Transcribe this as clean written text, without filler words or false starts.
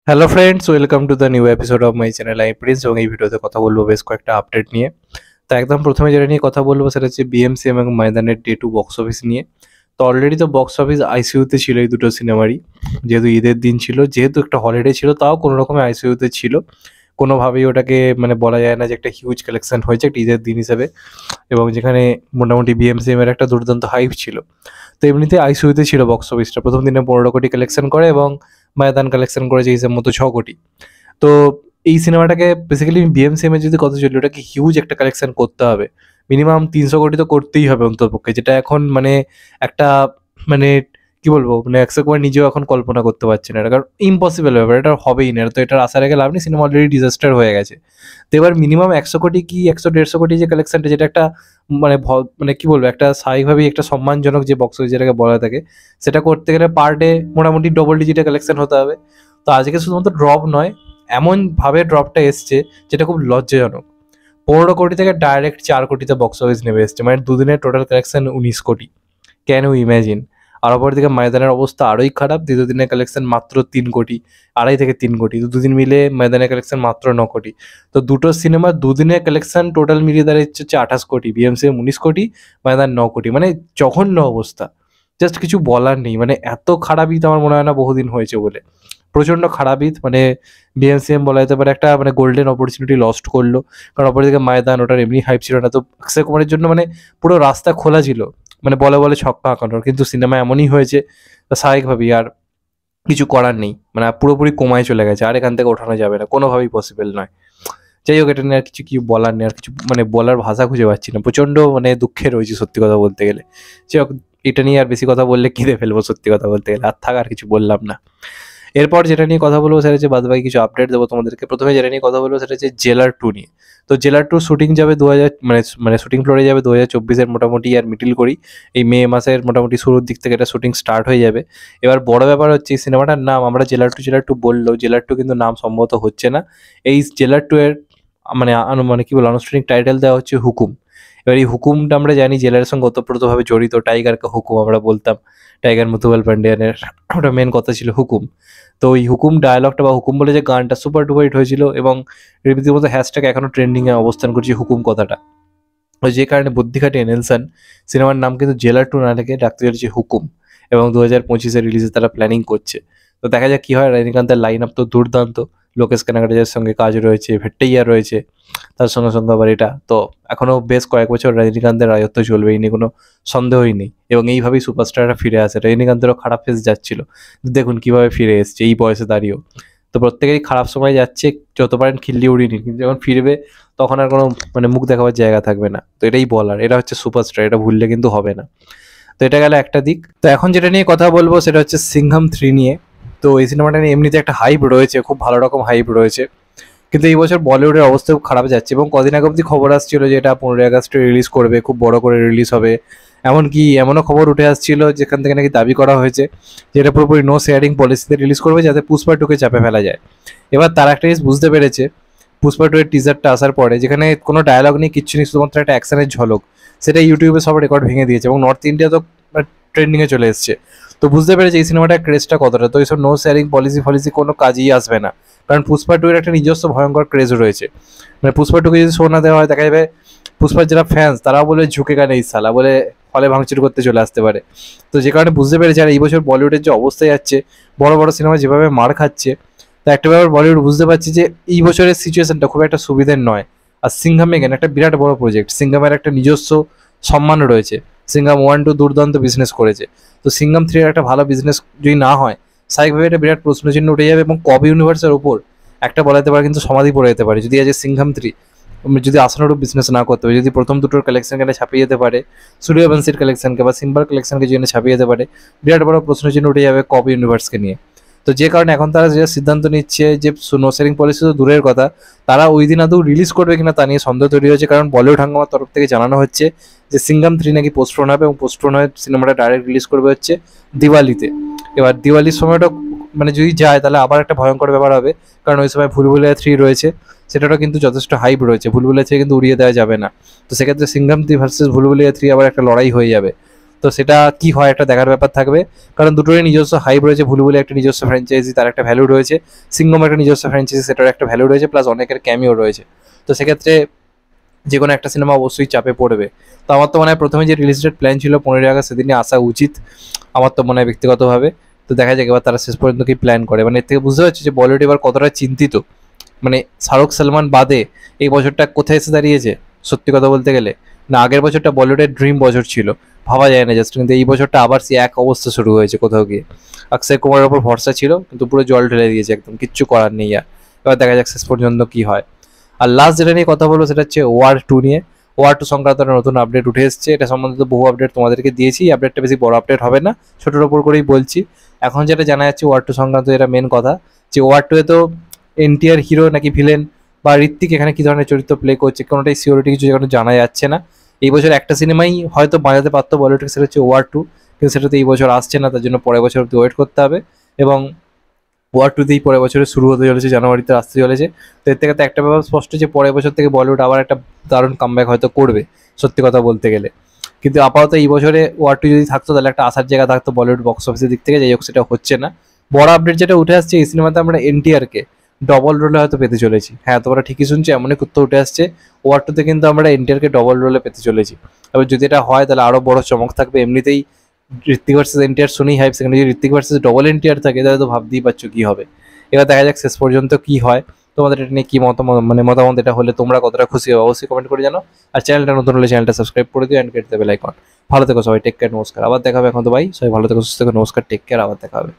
Hello friends, welcome to the new episode of my channel I Prince. এবং এই ভিডিওতে কথা বলবো বেশ কয়েকটা আপডেট নিয়ে। তো একদম প্রথমে যেটা নিয়ে কথা বলবো সেটা হচ্ছে বিএমসিএম এবং ময়দানের ডে টু বক্স অফিস নিয়ে। তো অলরেডি তো বক্স অফিস আইসিইউতে ছিল এই দুটো সিনেমারই, যেহেতু ঈদের দিন ছিল, যেহেতু একটা হলিডে ছিল, তাও কোনো রকমের আইসিইউতে ছিল। কোনোভাবেই ওটাকে মানে বলা যায় না যে একটা হিউজ কালেকশন হয়েছে একটা ঈদের দিন হিসেবে, এবং যেখানে মোটামুটি বিএমসিএম এর একটা দুর্দান্ত হাইপ ছিল। তো এমনিতে আইসিইউতে ছিল বক্স অফিসটা, প্রথম দিনে 15 কোটি কালেকশন করে এবং ময়দান কালেকশন করেছে হিসেব মতো 6 কোটি। তো এই সিনেমাটাকে বেসিক্যালি বিএমসিএম এর যদি কথা চলি, ওটাকে হিউজ একটা কালেকশন করতে হবে, মিনিমাম 300 কোটি তো করতেই হবে অন্ততপক্ষে, যেটা এখন মানে একটা মানে কি বলবো, মানে একশো কুমার নিজেও এখন কল্পনা করতে পারছে না এটা, কারণ ইম্পসিবল ব্যাপার, এটা হবেই না। তো এটার আশা রেখে লাভ নেই, সিনেমা অলরেডি ডিজাস্টার হয়ে গেছে। তো এবার মিনিমাম 100 কোটি কি 100-150 কোটি যে কালেকশনটা, যেটা একটা মানে মানে কি বলবো, একটা স্বাভাবিকভাবেই একটা সম্মানজনক যে বক্স অফিস যেটাকে বলা থাকে, সেটা করতে গেলে পার ডে মোটামুটি ডবল ডিজিটে কালেকশন হতে হবে। তো আজকে শুধুমাত্র ড্রপ নয়, এমনভাবে ড্রপটা এসছে যেটা খুব লজ্জাজনক। 15 কোটি থেকে ডাইরেক্ট 4 কোটিতে বক্স অফিস নেমে এসছে, মানে দুদিনের টোটাল কালেকশন 19 কোটি। Can you imagine? আর অপরদিকে ময়দানের অবস্থা আরোই খারাপ, দ্বিতীয় দিনের কালেকশন মাত্র 3 কোটি, 2.5 থেকে 3 কোটি। তো দুদিন মিলে ময়দানের কালেকশন মাত্র 9 কোটি। তো দুটো সিনেমার দুদিনের কালেকশন টোটাল মিলিয়ে দাঁড়াচ্ছে হচ্ছে 28 কোটি, বিএমসিএম 19 কোটি, ময়দান 9 কোটি। মানে জঘন্য অবস্থা, জাস্ট কিছু বলার নেই। মানে এত খারাপ ঈদ আমার মনে হয় না বহুদিন হয়েছে বলে, প্রচণ্ড খারাপ ঈদ। মানে বিএমসিএম বলা যেতে পারে একটা মানে গোল্ডেন অপরচুনিটি লস্ট করলো, কারণ অপরদিকে ময়দান ওটার এমনি হাইপ ছিল না। তো অক্ষয় কুমারের জন্য মানে পুরো রাস্তা খোলা ছিল, মানে বলে বলে ছক্কা আঁকানোর, কিন্তু সিনেমা এমনই হয়েছে স্বাভাবিকভাবেই আর কিছু করার নেই, মানে পুরোপুরি কমায় চলে গেছে, আর এখান থেকে ওঠানো যাবে না, কোনোভাবেই পসিবল নয়। যাই হোক, এটা নিয়ে আর কিছু কি বলার নেই, আর কিছু মানে বলার ভাষা খুঁজে পাচ্ছি না, প্রচণ্ড মানে দুঃখে রয়েছে সত্যি কথা বলতে গেলে। যাই হোক, এটা নিয়ে আর বেশি কথা বললে কেঁদে ফেলবো সত্যি কথা বলতে গেলে, আর থাক, আর কিছু বললাম না। এরপর যেটা নিয়ে কথা বলবো সেটা হচ্ছে বাদবাকি কিছু আপডেট দেবো তোমাদেরকে। প্রথমে যেটা নিয়ে কথা বলবো সেটা হচ্ছে জেলার 2 নিয়ে। তো জেলার 2 শুটিং যাবে 2000 মানে শুটিং ফ্লোরে যাবে 2024-এর মোটামুটি আর মিডিল করি, এই মে মাসের মোটামুটি শুরুর দিক থেকে এটা শুটিং স্টার্ট হয়ে যাবে। এবার বড় ব্যাপার হচ্ছে এই সিনেমাটার নাম, আমরা জেলার 2 বললেও জেলার 2 কিন্তু নাম সম্ভবত হচ্ছে না। এই জেলার 2 এর মানে মানে কি বলবো, আনুষ্ঠানিক টাইটেল দেওয়া হচ্ছে হুকুম। এবার এই হুকুমটা আমরা জানি জেলার সঙ্গে ওতপ্রোতভাবে জড়িত, টাইগারকে হুকুম আমরা বলতাম, টাইগার মুথুপাল পান্ডিয়ানের ওটা মেন কথা ছিল হুকুম। তো ওই হুকুম ডায়ালগটা বা হুকুম বলে যে গানটা সুপার ডুপার হিট হয়েছিল, এবং রীতিমতো হ্যাশট্যাগ এখনো ট্রেন্ডিংয়ে অবস্থান করছে হুকুম কথাটা। তো যে কারণে বুদ্ধি খাটিয়ে নেলসন সিনেমার নাম কিন্তু জেলার 2 না রেখে ডাকতে চলেছে হুকুম, এবং 2025-এ রিলিজে তারা প্ল্যানিং করছে। তো দেখা যাক কি হয়। রজনীকান্তের লাইন আপ তো দুর্দান্ত, লোকেশ কানাগড়াজের সঙ্গে কাজ রয়েছে, ভেট্টাইয়া রয়েছে, তার সঙ্গে সঙ্গে আবার এটা তো এখনও বেশ কয়েক বছর রজনীকান্তের রাজত্ব চলবে, এই নিয়ে কোনো সন্দেহই নেই। এবং এইভাবেই সুপারস্টাররা ফিরে আসে, রজনীকান্তেরও খারাপ ফেস যাচ্ছিল, দেখুন কিভাবে ফিরে এসছে এই বয়সে দাঁড়িয়েও। তো প্রত্যেকেরই খারাপ সময় যাচ্ছে, যত পারেন খিল্লি উড়িয়ে নিন, কিন্তু যখন ফিরবে তখন আর কোনো মানে মুখ দেখাবার জায়গা থাকবে না। তো এটাই বলার, এটা হচ্ছে সুপারস্টার, এটা ভুললে কিন্তু হবে না। তো এটা গেল একটা দিক। তো এখন যেটা নিয়ে কথা বলবো সেটা হচ্ছে সিংঘম 3 নিয়ে। তো এই সিনেমাটা নিয়ে এমনিতে একটা হাইপ রয়েছে, খুব ভালো রকম হাইপ রয়েছে, কিন্তু এই বছর বলিউডের অবস্থা খুব খারাপ যাচ্ছে। এবং কদিন আগে অব্দি খবর আসছিল যে এটা 15ই আগস্টে রিলিজ করবে, খুব বড় করে রিলিজ হবে। এমনকি এমনও খবর উঠে আসছিল যেখান থেকে নাকি দাবি করা হয়েছে যে এটা পুরোপুরি নো শেয়ারিং পলিসিতে রিলিজ করবে, যাতে পুষ্পা 2-কে চাপে ফেলা যায়। এবার তারা একটা জিনিস বুঝতে পেরেছে পুষ্পা 2 এর টিজারটা আসার পরে, যেখানে কোনো ডায়লগ নেই, কিচ্ছু নেই, শুধুমাত্র একটা অ্যাকশনের ঝলক, সেটা ইউটিউবে সব রেকর্ড ভেঙে দিয়েছে, এবং নর্থ ইন্ডিয়া তো ট্রেন্ডিংয়ে চলে এসছে। তো বুঝতে পেরেছে এই সিনেমাটার ক্রেজটা কতটা। তো এইসব নো শেয়ারিং পলিসি কোনো কাজেই আসবে না, কারণ পুষ্পা 2 এর একটা নিজস্ব ভয়ঙ্কর ক্রেজ রয়েছে। মানে পুষ্পা 2-কে যদি শো না দেওয়া হয়, দেখা যাবে পুষ্পার যারা ফ্যান্স তারাও বলে ঝুঁকে গানে এই সালা বলে হলে ভাঙচুর করতে চলে আসতে পারে। তো যে কারণে বুঝতে পেরেছে, আর এই বছর বলিউডের যে অবস্থায় যাচ্ছে, বড় বড় সিনেমা যেভাবে মার খাচ্ছে, তো একটা ব্যাপার বলিউড বুঝতে পারছি যে এই বছরের সিচুয়েশনটা খুব একটা সুবিধের নয়। আর সিংঘাম এগেন একটা বিরাট বড় প্রজেক্ট, সিংঘামের একটা নিজস্ব সম্মান রয়েছে। সিংঘাম 1-2 দুর্দান্ত বিজনেস করেছে, তো সিংঘাম 3 এর একটা ভালো বিজনেস যদি না হয়, স্বাভাবিকভাবে একটা বিরাট প্রশ্নচিহ্ন উঠে যাবে, এবং কবে ইউনিভার্সের উপর একটা বলা যেতে পারে কিন্তু সমাধি পড়ে যেতে পারে, যদি আজ সিংঘাম 3 যদি আশানুরূপ বিজনেস না করতে পারে, যদি প্রথম দুটোর কালেকশনকে ছাপিয়ে যেতে পারে, সূর্যবংশীর কালেকশনকে বা সিম্বার কালেকশনকে যদি ছাপিয়ে যেতে পারে, বিরাট বড় প্রশ্নচিহ্ন উঠে যাবে কবে ইউনিভার্সকে নিয়ে। তো যে কারণে এখন তারা যে সিদ্ধান্ত নিচ্ছে যে নো শেয়ারিং পলিসি তো দূরের কথা, তারা ওই দিন আদৌ রিলিজ করবে কিনা তা নিয়ে সন্দেহ তৈরি হয়েছে, কারণ বলিউড হাঙ্গামার তরফ থেকে জানানো হচ্ছে যে সিংঘাম 3 নাকি পোস্টপোন হবে, এবং পোস্টপোন হয়ে সিনেমাটা ডাইরেক্ট রিলিজ করবে হচ্ছে দিওয়ালিতে। এবার দিওয়ালির সময়টা মানে যদি যায় তাহলে আবার একটা ভয়ঙ্কর ব্যাপার হবে, কারণ ওই সময় ভুলভুলাইয়া 3 রয়েছে, সেটারও কিন্তু যথেষ্ট হাইপ রয়েছে, ভুলভুলাইয়া 3 কিন্তু উড়িয়ে দেওয়া যাবে না। তো সেক্ষেত্রে সিংঘাম 3 ভার্সেস ভুলভুলাইয়া 3 আবার একটা লড়াই হয়ে যাবে। তো সেটা কি হয় একটা দেখার ব্যাপার থাকবে, কারণ দুটোরই নিজস্ব হাইপ রয়েছে। ভুলভুলি একটা নিজস্ব ফ্র্যাঞ্চাইজি, তার একটা ভ্যালু রয়েছে। সিঙ্গম একটা নিজস্ব ফ্র্যাঞ্চাইজি, সেটার একটা ভ্যালু রয়েছে, প্লাস অনেকের ক্যামিও রয়েছে। তো সেক্ষেত্রে যে কোনো একটা সিনেমা অবশ্যই চাপে পড়বে। তো আমার তো মনে হয় প্রথমে যে রিলিজ ডেট প্ল্যান ছিল 15 আগস্ট, সেদিনই আসা উচিত আমার তো মনে হয় ব্যক্তিগতভাবে। তো দেখা যাক এবার তারা শেষ পর্যন্ত কি প্ল্যান করে। মানে এর থেকে বুঝতে পারছি যে বলিউড এবার কতটা চিন্তিত। মানে শাহরুখ সালমান বাদে এই বছরটা কোথায় এসে দাঁড়িয়েছে সত্যি কথা বলতে গেলে। না, আগের বছরটা বলিউডের ড্রিম বছর ছিল, ভাবা যায় না জাস্ট, কিন্তু এই বছরটা আবার সে এক অবস্থা শুরু হয়েছে কোথাও গিয়ে। অক্ষয় কুমারের ওপর ভরসা ছিল কিন্তু পুরো জল ঢেলে দিয়েছে একদম, কিচ্ছু করার নেই আর। এবার দেখা যাক শেষ পর্যন্ত কি হয়। আর লাস্ট যেটা নিয়ে কথা বলবো সেটা হচ্ছে ওয়ার 2 নিয়ে। ওয়ার 2 সংক্রান্ত একটা নতুন আপডেট উঠে এসেছে। এটা সম্বন্ধে বহু আপডেট তোমাদেরকে দিয়েছি, আপডেটটা বেশি বড় আপডেট হবে না, ছোটোর ওপর করেই বলছি। এখন যেটা জানা যাচ্ছে ওয়ার 2 সংক্রান্ত, এটা মেন কথা যে ওয়ার 2 এ তো এনটিআর হিরো নাকি ভিলেন বা ঋত্বিক এখানে কি ধরনের চরিত্র প্লে করছে কোনোটাই সিওরিটি কিছু এখনো জানা যাচ্ছে না। এই বছর একটা সিনেমাই হয়তো বাজাতে পারতো বলিউডকে, সেটা হচ্ছে ওয়ার 2, কিন্তু সেটা তো এই বছর আসছে না, তার জন্য পরের বছর অব্দি ওয়েট করতে হবে। এবং ওয়ার 2তেই পরের বছরে শুরু হতে চলেছে, জানুয়ারিতে আসতে চলেছে। তো এর থেকে তো একটা ব্যাপার স্পষ্ট যে পরের বছর থেকে বলিউড আবার একটা দারুণ কামব্যাক হয়তো করবে সত্যি কথা বলতে গেলে। কিন্তু আপাতত এই বছরে ওয়ার 2 যদি থাকতো তাহলে একটা আসার জায়গা থাকতো বলিউড বক্স অফিসের দিক থেকে, যাই হোক সেটা হচ্ছে না। বড় আপডেট যেটা উঠে আসছে, এই সিনেমাতে আমরা এনটিআরকে ডবল রোলে হয়তো পেতে চলেছি। হ্যাঁ, তোমরা ঠিকই শুনছো, এমনই করতে উঠে আসছে। ওয়ার 2তে কিন্তু আমরা এনটিআরকে ডবল রোলে পেতে চলেছি। এবার যদি এটা হয় তাহলে আরও বড় চমক থাকবে। এমনিতেই ঋত্বিক ভার্সেস এনটিআর শুনেই হাইপ, সেখানে যদি ঋত্বিক ভার্সেস ডবল এনটিআর থাকে তাহলে তো ভাবতেই পারছো কি হবে। এবার দেখা যাক শেষ পর্যন্ত কি হয়। তোমাদের এটা নিয়ে কি মতামত, এটা হলে তোমরা কতটা খুশি হবে অবশ্যই কমেন্ট করে জানো। আর চ্যানেলটা নতুন হলে চ্যানেলটা সাবস্ক্রাইব করে দিও, অ্যান্ড কেটে দেবে বেল আইকন। ভালো থেকো সবাই, টেক কেয়ার, নমস্কার, আবার দেখা হবে। এখন তো ভাই সবাই ভালো থেকো, সুস্থ থেকো, নমস্কার, টেক কেয়ার, আবার দেখা হবে।